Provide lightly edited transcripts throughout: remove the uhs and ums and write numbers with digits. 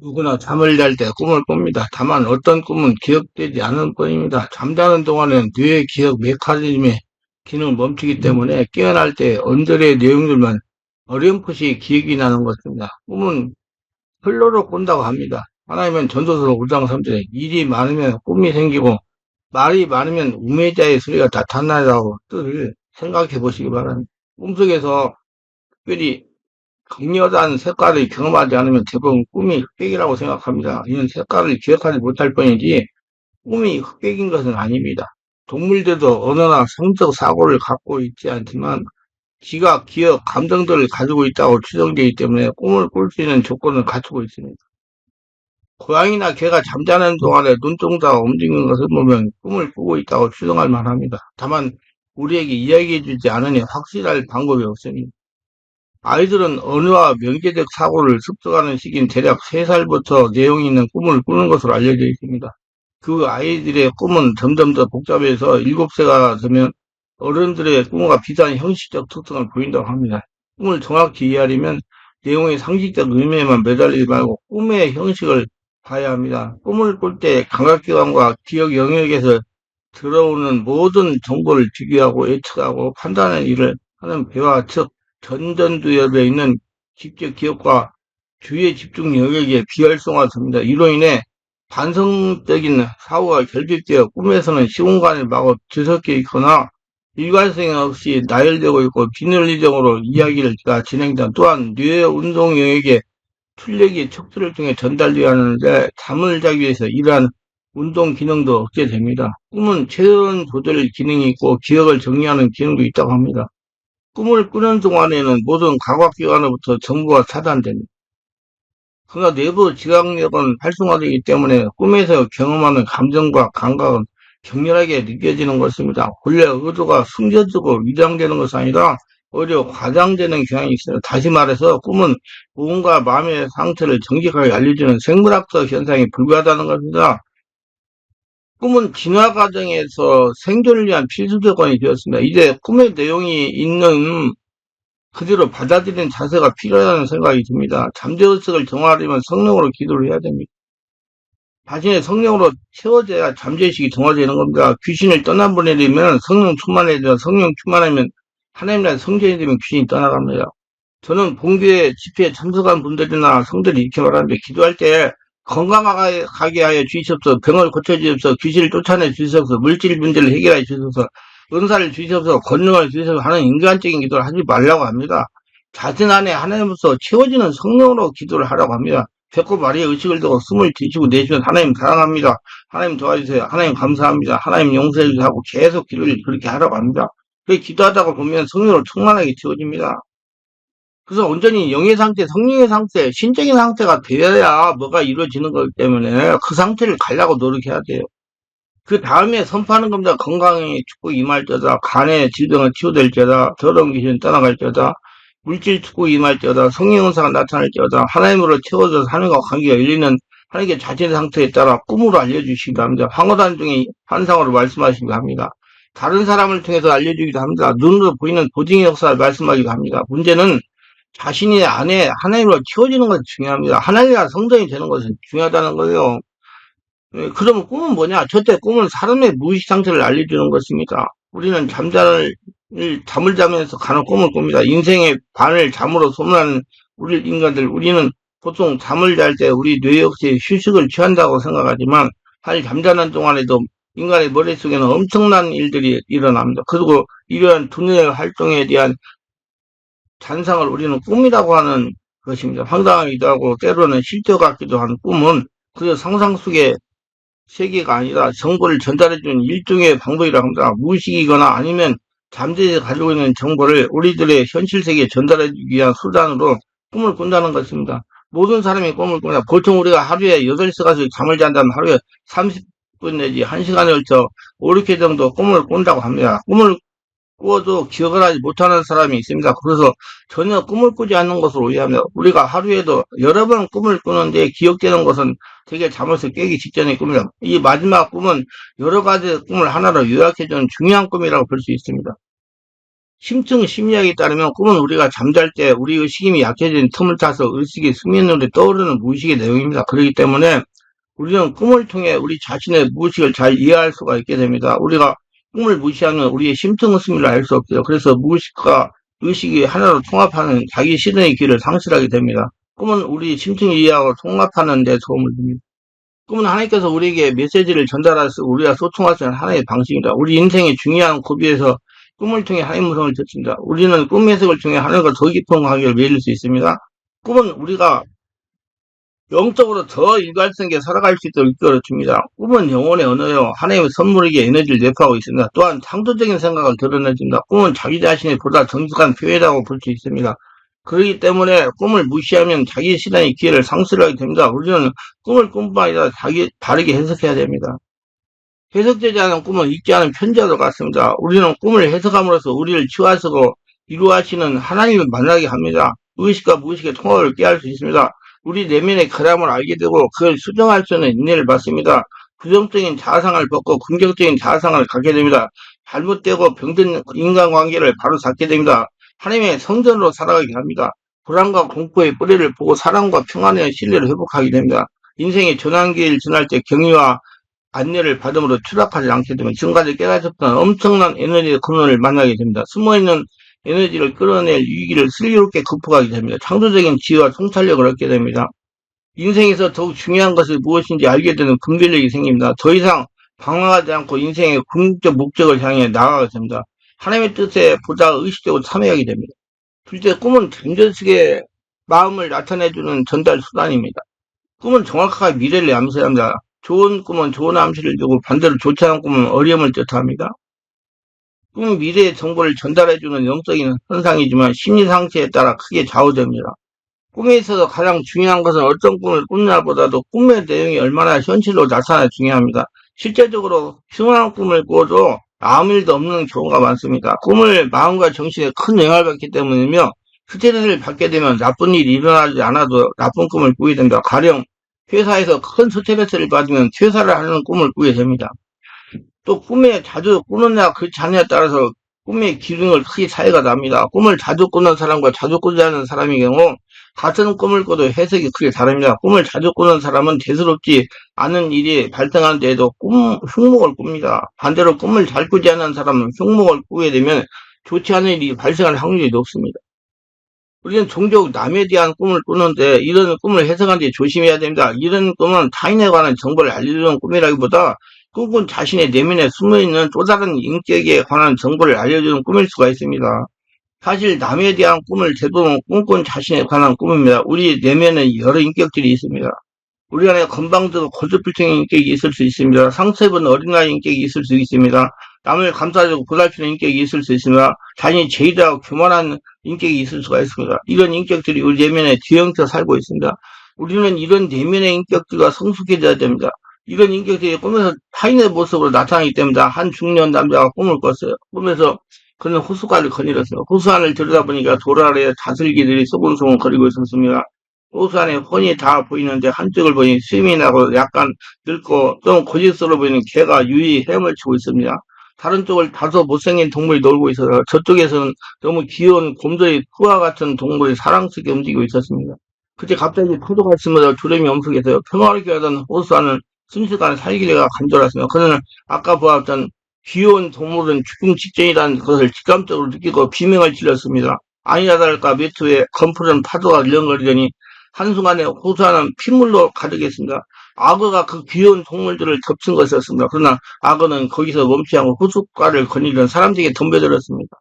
누구나 잠을 잘 때 꿈을 꿉니다. 다만 어떤 꿈은 기억되지 않을 뿐입니다. 잠자는 동안에는 뇌의 기억 메커니즘의 기능을 멈추기 때문에 깨어날 때 언저리의 내용들만 어렴풋이 기억이 나는 것입니다. 꿈은 흘러로 꾼다고 합니다. 하나님은 전도서 5장 3절에 일이 많으면 꿈이 생기고 말이 많으면 우매자의 소리가 나타나라고 뜻을 생각해 보시기 바랍니다. 꿈속에서 특별히 강렬한 색깔을 경험하지 않으면 대부분 꿈이 흑백이라고 생각합니다. 이는 색깔을 기억하지 못할 뿐이지 꿈이 흑백인 것은 아닙니다. 동물들도 언어나 성적 사고를 갖고 있지 않지만 지각, 기억, 감정들을 가지고 있다고 추정되기 때문에 꿈을 꿀 수 있는 조건을 갖추고 있습니다. 고양이나 개가 잠자는 동안에 눈동자가 움직이는 것을 보면 꿈을 꾸고 있다고 추정할 만합니다. 다만 우리에게 이야기해 주지 않으니 확실할 방법이 없습니다. 아이들은 언어와 명제적 사고를 습득하는 시기인 대략 3살부터 내용이 있는 꿈을 꾸는 것으로 알려져 있습니다. 그 아이들의 꿈은 점점 더 복잡해서 7세가 되면 어른들의 꿈과 비슷한 형식적 특성을 보인다고 합니다. 꿈을 정확히 이해하려면 내용의 상식적 의미에만 매달리지 말고 꿈의 형식을 봐야 합니다. 꿈을 꿀 때 감각기관과 기억 영역에서 들어오는 모든 정보를 비교하고 예측하고 판단하는 일을 하는 배와 즉 전전두엽에 있는 직접 기억과 주의 집중 영역에 비활성화됩니다. 이로 인해 반성적인 사고가 결핍되어 꿈에서는 시공간을 마구 뒤섞여 있거나 일관성이 없이 나열되고 있고 비논리적으로 이야기가 진행된다. 또한 뇌의 운동 영역에 출력이 척추를 통해 전달되어야 하는데 잠을 자기 위해서 이러한 운동 기능도 억제됩니다. 꿈은 체온 조절 기능이 있고 기억을 정리하는 기능도 있다고 합니다. 꿈을 꾸는 동안에는 모든 감각기관으로부터 정보가 차단됩니다. 그러나 내부 지각력은 활성화되기 때문에 꿈에서 경험하는 감정과 감각은 격렬하게 느껴지는 것입니다. 본래 의도가 숨겨지고 위장되는 것이 아니라 오히려 과장되는 경향이 있어요. 다시 말해서 꿈은 무언가 마음의 상태를 정직하게 알려주는 생물학적 현상이 불가하다는 것입니다. 꿈은 진화 과정에서 생존을 위한 필수 조건이 되었습니다. 이제 꿈의 내용이 있는 그대로 받아들이는 자세가 필요하다는 생각이 듭니다. 잠재의식을 정화하려면 성령으로 기도를 해야 됩니다. 자신의 성령으로 채워져야 잠재의식이 정화되는 겁니다. 귀신을 떠나보내려면 성령 충만해야 돼요. 성령 충만하면 하나님이나 성전이 되면 귀신이 떠나갑니다. 저는 본교회 집회에 참석한 분들이나 성들이 이렇게 말하는데 기도할 때 건강하게 하여 주시옵소서, 병을 고쳐주시옵소서, 귀신을 쫓아내 주시옵소서, 물질 문제를 해결해 주시옵소서, 은사를 주시옵소서, 권능을 주시옵소서 하는 인간적인 기도를 하지 말라고 합니다. 자신 안에 하나님으로서 채워지는 성령으로 기도를 하라고 합니다. 배꼽 아래에 의식을 두고 숨을 들이쉬고 내쉬면 하나님 사랑합니다. 하나님 도와주세요. 하나님 감사합니다. 하나님 용서해 주세요 하고 계속 기도를 그렇게 하라고 합니다. 그렇게 기도하다가 보면 성령으로 충만하게 채워집니다. 그래서 온전히 영의 상태, 성령의 상태, 신적인 상태가 되어야 뭐가 이루어지는 거기 때문에 그 상태를 가려고 노력해야 돼요. 그 다음에 선포하는 겁니다. 건강에 축복 임할 자다, 간의 질병을 치유될 자다, 더러운 귀신 떠나갈 자다, 물질 축복 임할 자다, 성령 은사가 나타날 자다, 하나님으로 채워져서 하나님과 관계가 열리는 하나님의 자신의 상태에 따라 꿈으로 알려주시기도 합니다. 황홀한 중에 환상으로 말씀하시기도 합니다. 다른 사람을 통해서 알려주기도 합니다. 눈으로 보이는 보증의 역사를 말씀하기도 합니다. 문제는 자신이 안에 하나님으로 채워지는 것이 중요합니다. 하나님과 성전이 되는 것은 중요하다는 거예요. 그러면 꿈은 뭐냐? 저때 꿈은 사람의 무의식 상태를 알려주는 것입니다. 우리는 잠을 자면서 가는 꿈을 꿉니다. 인생의 반을 잠으로 소문하는 우리 인간들, 우리는 보통 잠을 잘 때 우리 뇌 역시 휴식을 취한다고 생각하지만 사실 잠자는 동안에도 인간의 머릿속에는 엄청난 일들이 일어납니다. 그리고 이러한 두뇌의 활동에 대한 잔상을 우리는 꿈이라고 하는 것입니다. 황당하기도 하고 때로는 실제 같기도 한 꿈은 그저 상상 속의 세계가 아니라 정보를 전달해주는 일종의 방법이라고 합니다. 무의식이거나 아니면 잠재에서 가지고 있는 정보를 우리들의 현실 세계에 전달해주기 위한 수단으로 꿈을 꾼다는 것입니다. 모든 사람이 꿈을 꿉니다. 보통 우리가 하루에 8시간씩 잠을 잔다면 하루에 30분 내지 1시간에 걸쳐 5, 6회 정도 꿈을 꾼다고 합니다. 꿈을 꾸어도 기억을 하지 못하는 사람이 있습니다. 그래서 전혀 꿈을 꾸지 않는 것으로 오해합니다. 우리가 하루에도 여러 번 꿈을 꾸는데 기억되는 것은 되게 잠에서 깨기 직전의 꿈이다. 이 마지막 꿈은 여러 가지 꿈을 하나로 요약해주는 중요한 꿈이라고 볼 수 있습니다. 심층 심리학에 따르면 꿈은 우리가 잠잘 때 우리 의식이 힘이 약해진 틈을 타서 의식이 수면으로 떠오르는 무의식의 내용입니다. 그렇기 때문에 우리는 꿈을 통해 우리 자신의 무의식을 잘 이해할 수가 있게 됩니다. 우리가 꿈을 무시하면 우리의 심층 심리를 알 수 없어요. 그래서 무의식과 의식이 하나로 통합하는 자기 실현의 길을 상실하게 됩니다. 꿈은 우리 심층 이해하고 통합하는 데 도움을 줍니다. 꿈은 하나님께서 우리에게 메시지를 전달해서 우리가 소통할 수 있는 하나의 방식입니다. 우리 인생의 중요한 고비에서 꿈을 통해 하나님 음성을 듣습니다. 우리는 꿈 해석을 통해 하나님과 더 깊은 관계를 맺을 수 있습니다. 꿈은 우리가 영적으로 더 일관성 있게 살아갈 수 있도록 이끌어줍니다. 꿈은 영혼의 언어요. 하나님의 선물에게 에너지를 내포하고 있습니다. 또한 창조적인 생각을 드러내줍니다. 꿈은 자기 자신의 보다 정직한 표현이라고 볼 수 있습니다. 그렇기 때문에 꿈을 무시하면 자기 실현의 기회를 상실하게 됩니다. 우리는 꿈을 꿈뿐 아니라 자기 바르게 해석해야 됩니다. 해석되지 않은 꿈은 읽지 않은 편지와도 같습니다. 우리는 꿈을 해석함으로써 우리를 치유하시고 이루하시는 하나님을 만나게 합니다. 의식과 무의식의 통합을 깨할 수 있습니다. 우리 내면의 결함을 알게 되고 그걸 수정할 수 있는 인내를 받습니다. 부정적인 자아상을 벗고 긍정적인 자아상을 갖게 됩니다. 잘못되고 병든 인간관계를 바로 잡게 됩니다. 하나님의 성전으로 살아가게 합니다. 불안과 공포의 뿌리를 보고 사랑과 평안의 신뢰를 회복하게 됩니다. 인생의 전환기를 지날 때 경의와 안내를 받음으로 추락하지 않게 되면 지금까지 깨닫았던 엄청난 에너지의 근원을 만나게 됩니다. 숨어있는 에너지를 끌어낼 위기를 슬기롭게 극복하게 됩니다. 창조적인 지혜와 통찰력을 얻게 됩니다. 인생에서 더욱 중요한 것이 무엇인지 알게 되는 분별력이 생깁니다. 더 이상 방황하지 않고 인생의 궁극적 목적을 향해 나아가게 됩니다. 하나님의 뜻에 보다 의식적으로 참여하게 됩니다. 둘째, 꿈은 잠재의식의 마음을 나타내주는 전달 수단입니다. 꿈은 정확하게 미래를 암시합니다. 좋은 꿈은 좋은 암시를 주고 반대로 좋지 않은 꿈은 어려움을 뜻합니다. 꿈은 미래의 정보를 전달해주는 영적인 현상이지만 심리 상태에 따라 크게 좌우됩니다. 꿈에 있어서 가장 중요한 것은 어떤 꿈을 꾸느냐보다도 꿈의 내용이 얼마나 현실로 나타나 중요합니다. 실제적으로 흉한 꿈을 꿔도 아무 일도 없는 경우가 많습니다. 꿈을 마음과 정신에 큰 영향을 받기 때문이며 스트레스를 받게 되면 나쁜 일이 일어나지 않아도 나쁜 꿈을 꾸게 됩니다. 가령 회사에서 큰 스트레스를 받으면 퇴사를 하는 꿈을 꾸게 됩니다. 또 꿈에 자주 꾸느냐 그렇지 않느냐에 따라서 꿈의 기능을 크게 차이가 납니다. 꿈을 자주 꾸는 사람과 자주 꾸지 않는 사람의 경우 같은 꿈을 꿔도 해석이 크게 다릅니다. 꿈을 자주 꾸는 사람은 대수롭지 않은 일이 발생하는 데에도 흉몽을 꿉니다. 반대로 꿈을 잘 꾸지 않는 사람은 흉몽을 꾸게 되면 좋지 않은 일이 발생할 확률이 높습니다. 우리는 종종 남에 대한 꿈을 꾸는데 이런 꿈을 해석하는 데 조심해야 됩니다. 이런 꿈은 타인에 관한 정보를 알려주는 꿈이라기보다 꿈꾼 자신의 내면에 숨어있는 또 다른 인격에 관한 정보를 알려주는 꿈일 수가 있습니다. 사실 남에 대한 꿈을 대부분 꿈꾼 자신에 관한 꿈입니다. 우리 내면에 여러 인격들이 있습니다. 우리 안에 건방지고 고집불통의 인격이 있을 수 있습니다. 상처 입은 어린아이 인격이 있을 수 있습니다. 남을 감싸주고 보살피는 인격이 있을 수 있습니다. 자신이 제의하고 교만한 인격이 있을 수가 있습니다. 이런 인격들이 우리 내면에 뒤엉켜 살고 있습니다. 우리는 이런 내면의 인격들과 성숙해져야 됩니다. 이런 인격들이 꿈에서 타인의 모습으로 나타나기 때문에 한 중년 남자가 꿈을 꿨어요. 꿈에서 그는 호숫가를 거닐었어요. 호수 안을 들여다보니까 돌 아래에 다슬기들이 소곤소곤 거리고 있었습니다. 호수 안에 훤히 다 보이는데 한쪽을 보니 수임이 나고 약간 늙고 좀 고집스러워 보이는 개가 유유히 헤엄을 치고 있습니다. 다른 쪽을 다소 못생긴 동물이 놀고 있어서 저쪽에서는 너무 귀여운 곰돌이 푸와 같은 동물이 사랑스럽게 움직이고 있었습니다. 그때 갑자기 파도가 치면서 주름이 엄숙해서 평화롭게 하던 호수 안은 순식간에 살기가 간절했습니다. 그는 아까 보았던 귀여운 동물은 죽음 직전이라는 것을 직감적으로 느끼고 비명을 질렀습니다. 아니나 다를까 몇 후에 검푸른 파도가 일렁거리더니 한순간에 호수안은 핏물로 가득했습니다. 악어가 그 귀여운 동물들을 덮친 것이었습니다. 그러나 악어는 거기서 멈추지 않고 호숫가를 거니던 사람들에게 덤벼들었습니다.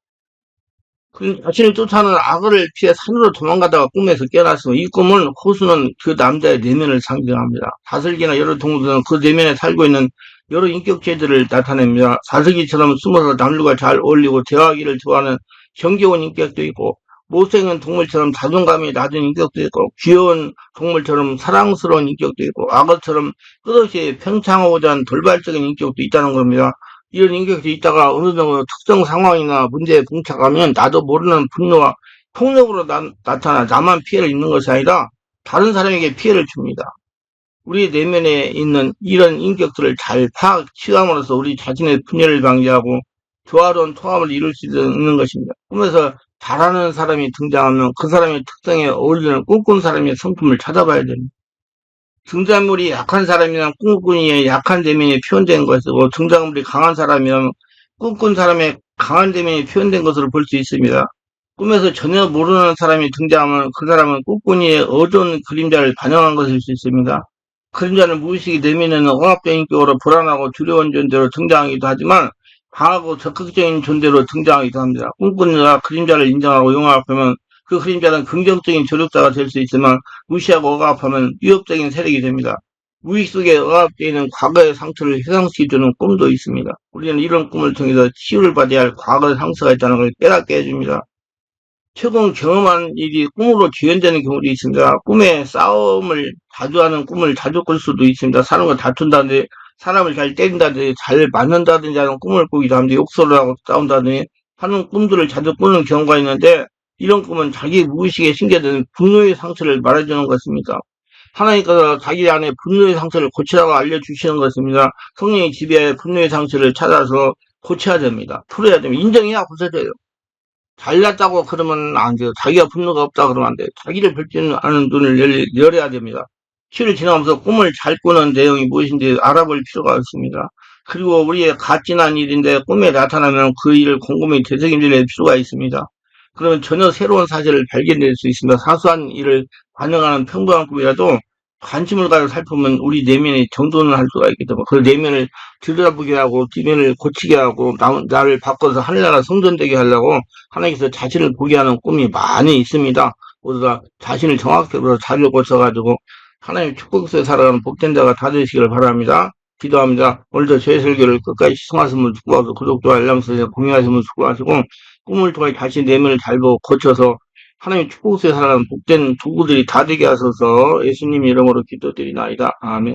그 자신을 쫓아오는 악어를 피해 산으로 도망가다가 꿈에서 깨어났습니다. 이 꿈은 호수는 그 남자의 내면을 상징합니다. 다슬기나 여러 동물들은 그 내면에 살고 있는 여러 인격체들을 나타냅니다. 다슬기처럼 숨어서 남들과 잘 어울리고 대화하기를 좋아하는 정겨운 인격도 있고 못생긴 동물처럼 자존감이 낮은 인격도 있고 귀여운 동물처럼 사랑스러운 인격도 있고 악어처럼 끝없이 평창하고자 하는 돌발적인 인격도 있다는 겁니다. 이런 인격이 있다가 어느 정도 특정 상황이나 문제에 봉착하면 나도 모르는 분노와 폭력으로 나타나 나만 피해를 입는 것이 아니라 다른 사람에게 피해를 줍니다. 우리 내면에 있는 이런 인격들을 잘 파악, 치감으로써 우리 자신의 분열을 방지하고 조화로운 통합을 이룰 수 있는 것입니다. 꿈에서 잘하는 사람이 등장하면 그 사람의 특성에 어울리는 꿈꾼 사람의 성품을 찾아봐야 됩니다. 등장물이 약한 사람이랑 꿈꾼이의 약한 대면이 표현된 것이고 등장물이 강한 사람이면 꿈꾼 사람의 강한 대면이 표현된 것으로 볼 수 있습니다. 꿈에서 전혀 모르는 사람이 등장하면 그 사람은 꿈꾼이의 어두운 그림자를 반영한 것일 수 있습니다. 그림자는 무의식 내면에는 억압적인 격으로 불안하고 두려운 존재로 등장하기도 하지만 강하고 적극적인 존재로 등장하기도 합니다. 꿈꾸느라 그림자를 인정하고 용납하면 그 그림자는 긍정적인 조력자가 될 수 있지만 무시하고 억압하면 위협적인 세력이 됩니다. 무의식 속에 억압되어 있는 과거의 상처를 회상시켜주는 꿈도 있습니다. 우리는 이런 꿈을 통해서 치유를 받아야 할 과거의 상처가 있다는 걸 깨닫게 해줍니다. 최근 경험한 일이 꿈으로 재현되는 경우도 있습니다. 꿈에 싸움을 자주 하는 꿈을 자주 꿀 수도 있습니다. 사람과 다툰다든지, 사람을 잘 때린다든지, 잘 맞는다든지 하는 꿈을 꾸기도 합니다. 욕설을 하고 싸운다든지 하는 꿈들을 자주 꾸는 경우가 있는데, 이런 꿈은 자기 무의식에 심겨진 분노의 상처를 말해주는 것입니다. 하나님께서 자기 안에 분노의 상처를 고치라고 알려주시는 것입니다. 성령이 지배하여 분노의 상처를 찾아서 고쳐야 됩니다. 풀어야 됩니다. 인정해야 고쳐져요. 잘났다고 그러면 안 돼요. 자기가 분노가 없다 그러면 안 돼요. 자기를 볼 줄 아는 눈을 열어야 됩니다. 시를 지나면서 꿈을 잘 꾸는 내용이 무엇인지 알아볼 필요가 있습니다. 그리고 우리의 갓 지난 일인데 꿈에 나타나면 그 일을 곰곰이 되새김질 필요가 있습니다. 그러면 전혀 새로운 사실을 발견할 수 있습니다. 사소한 일을 반영하는 평범한 꿈이라도 관심을 가져 살피면 우리 내면에 정돈을 할 수가 있기 때문에 그 내면을 들여다보게 하고 뒷면을 고치게 하고 나를 바꿔서 하늘나라 성전되게 하려고 하나님께서 자신을 보게 하는 꿈이 많이 있습니다. 모두 다 자신을 정확히 자리를 고쳐가지고 하나님 축복 속에 살아가는 복된 자가 다 되시기를 바랍니다. 기도합니다. 오늘도 제 설교를 끝까지 시청하신 분 축복하고 구독, 좋아요, 알람 설정 공유하신 분 축복하시고 꿈을 통해 자신 내면을 잘 보고 고쳐서 하나님 축복 속에 살아가는 복된 도구들이 다 되게 하소서 예수님 이름으로 기도드리나이다. 아멘.